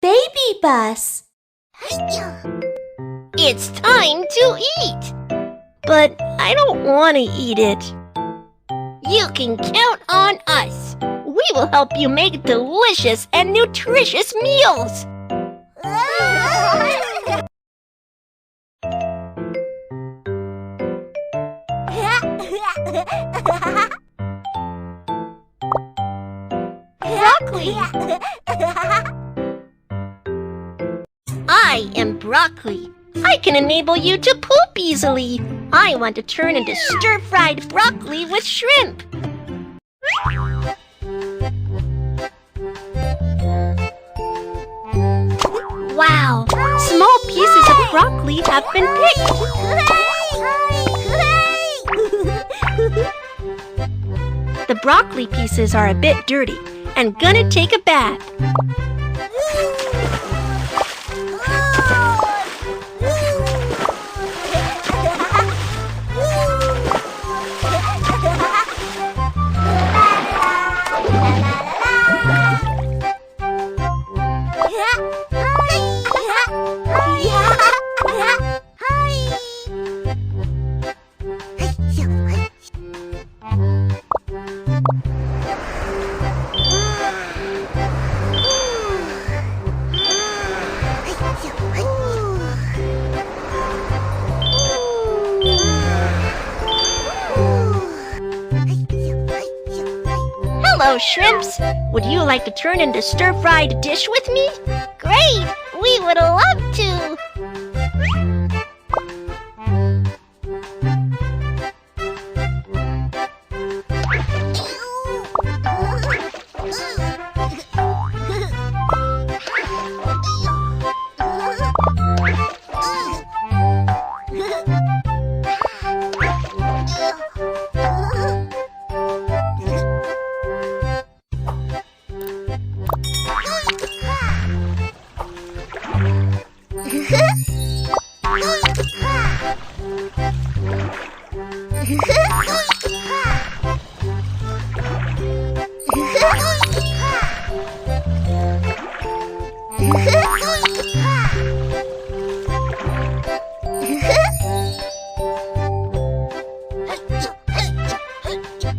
BabyBus. It's time to eat! But I don't want to eat it. You can count on us. We will help you make delicious and nutritious meals. Broccoli. I am broccoli. I can enable you to poop easily. I want to turn into stir-fried broccoli with shrimp. Wow, small pieces of broccoli have been picked. The broccoli pieces are a bit dirty and gonna take a bath. Hello, shrimps! Would you like to turn into stir-fried dish with me? Great! We would love to!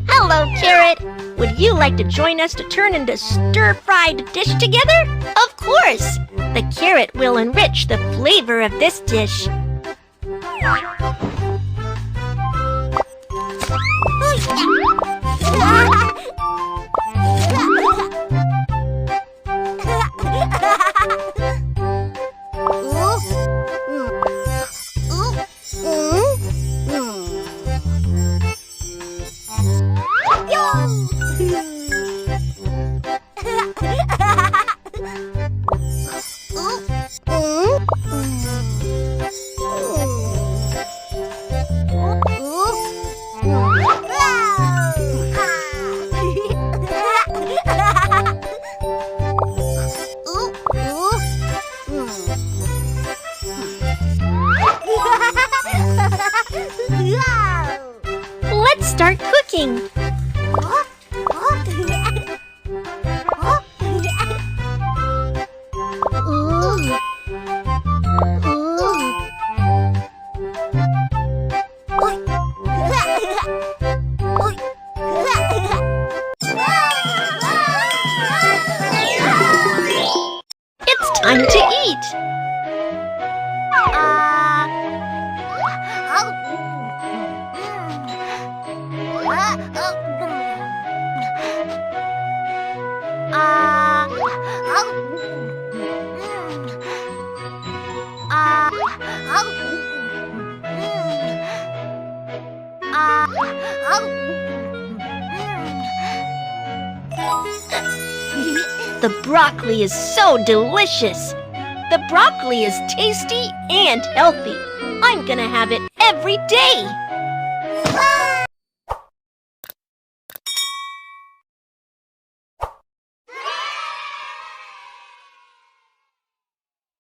Hello, Carrot! Would you like to join us to turn into stir-fried dish together? Of course! The carrot will enrich the flavor of this dish. Let's start cooking. It's time to eat. The broccoli is so delicious. The broccoli is tasty and healthy. I'm gonna have it every day.